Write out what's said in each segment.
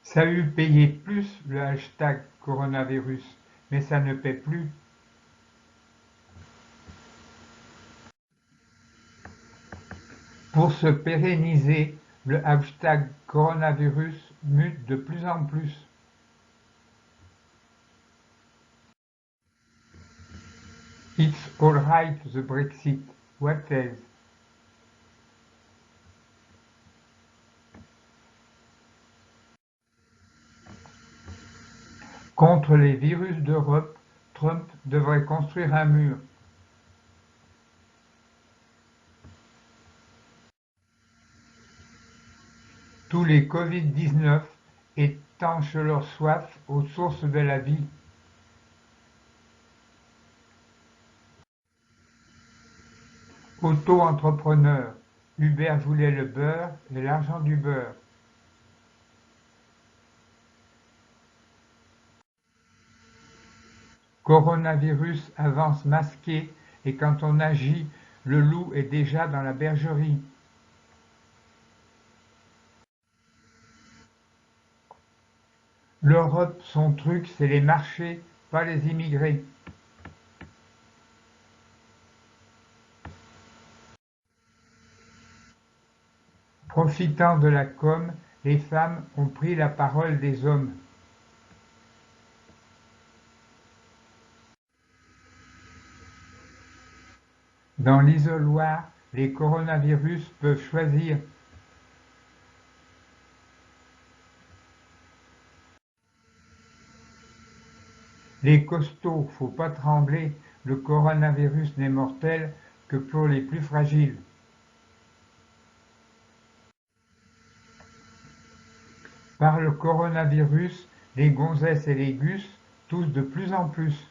Ça eût payé plus le hashtag coronavirus, mais ça ne paie plus. Pour se pérenniser, le hashtag coronavirus mute de plus en plus. It's alright the Brexit, what else? Contre les virus d'Europe, Trump devrait construire un mur. Tous les Covid-19 étanchent leur soif aux sources de la vie. Auto-entrepreneur, Hubert voulait le beurre et l'argent du beurre. Coronavirus avance masqué et quand on agit, le loup est déjà dans la bergerie. L'Europe, son truc, c'est les marchés, pas les immigrés. Profitant de la com, les femmes ont pris la parole des hommes. Dans l'isoloir, les coronavirus peuvent choisir. Les costauds, faut pas trembler, le coronavirus n'est mortel que pour les plus fragiles. Par le coronavirus, les gonzesses et les gus toussent de plus en plus.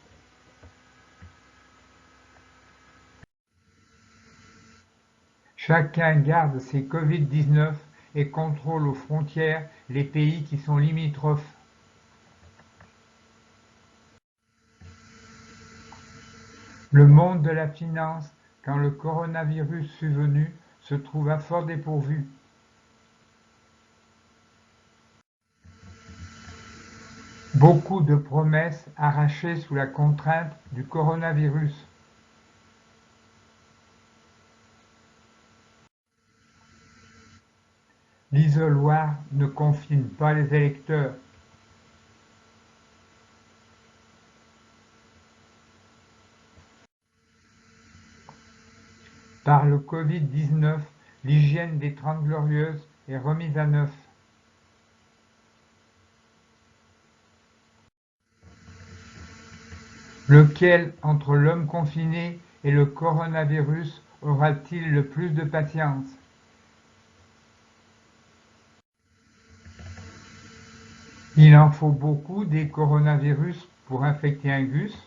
Chacun garde ses Covid-19 et contrôle aux frontières les pays qui sont limitrophes. Le monde de la finance, quand le coronavirus fut venu, se trouva fort dépourvu. Beaucoup de promesses arrachées sous la contrainte du coronavirus. L'isoloir ne confine pas les électeurs. Par le Covid-19, l'hygiène des Trente Glorieuses est remise à neuf. Lequel, entre l'homme confiné et le coronavirus, aura-t-il le plus de patience? Il en faut beaucoup des coronavirus pour infecter un gus.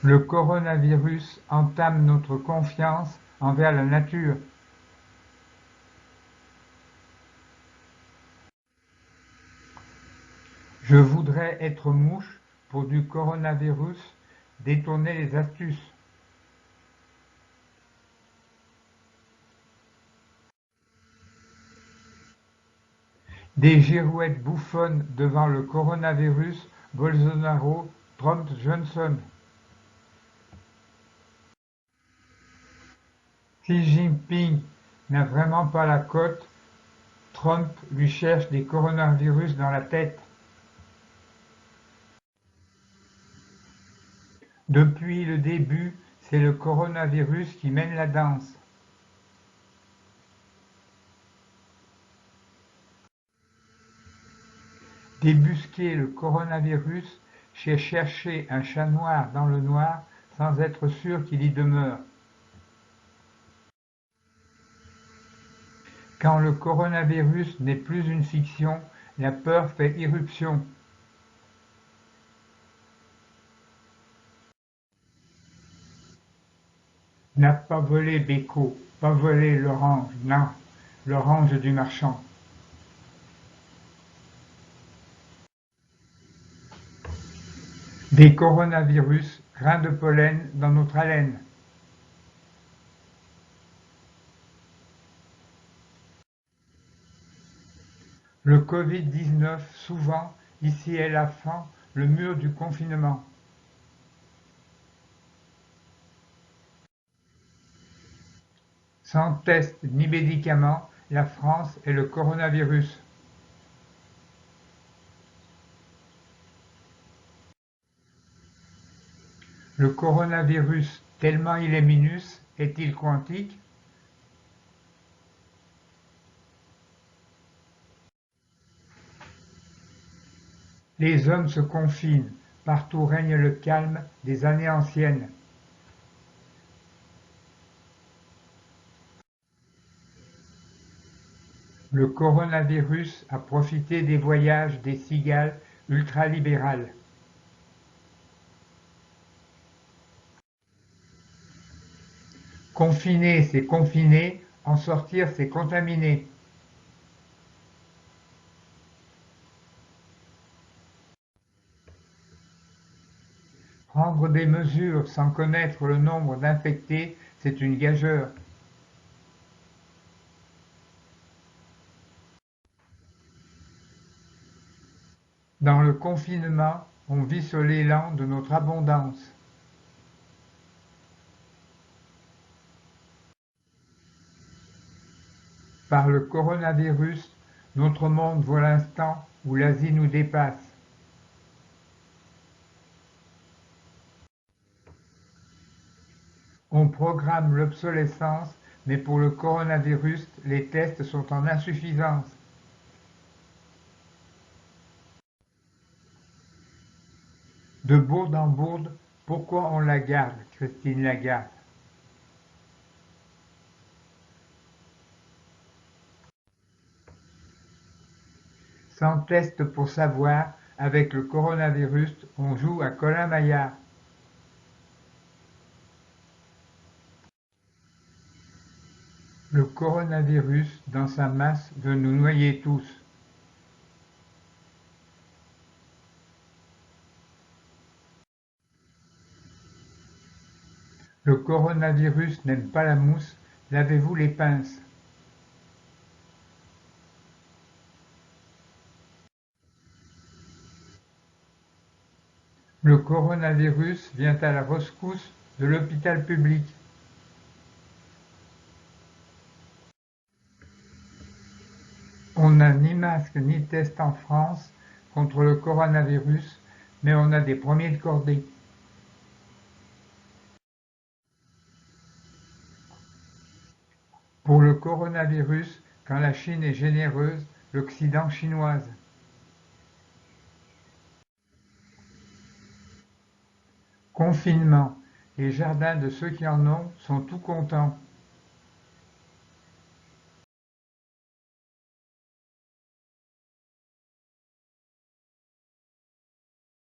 Le coronavirus entame notre confiance envers la nature. Je voudrais être mouche pour du coronavirus, détourner les astuces. Des girouettes bouffonnes devant le coronavirus, Bolsonaro, Trump, Johnson. Xi Jinping n'a vraiment pas la cote, Trump lui cherche des coronavirus dans la tête. Depuis le début, c'est le coronavirus qui mène la danse. Débusquer le coronavirus, c'est chercher un chat noir dans le noir sans être sûr qu'il y demeure. Quand le coronavirus n'est plus une fiction, la peur fait irruption. N'a pas volé Beko, pas volé l'orange, non, l'orange du marchand. Des coronavirus, grains de pollen dans notre haleine. Le Covid-19, souvent, ici et là fend le mur du confinement. Sans test ni médicaments, la France et le coronavirus. Le coronavirus, tellement il est minus, est-il quantique? Les hommes se confinent, partout règne le calme des années anciennes. Le coronavirus a profité des voyages des cigales ultralibérales. Confiner, c'est confiner, en sortir, c'est contaminer. Prendre des mesures sans connaître le nombre d'infectés, c'est une gageure. Dans le confinement, on vit sur l'élan de notre abondance. Par le coronavirus, notre monde voit l'instant où l'Asie nous dépasse. On programme l'obsolescence, mais pour le coronavirus, les tests sont en insuffisance. De bourde en bourde, pourquoi on la garde, Christine Lagarde? Sans test pour savoir, avec le coronavirus, on joue à Colin Maillard. Le coronavirus, dans sa masse, veut nous noyer tous. Le coronavirus n'aime pas la mousse, lavez-vous les pinces. Le coronavirus vient à la rescousse de l'hôpital public. On n'a ni masque ni test en France contre le coronavirus, mais on a des premiers de cordée. Pour le coronavirus, quand la Chine est généreuse, l'Occident chinoise. Confinement. Les jardins de ceux qui en ont sont tout contents.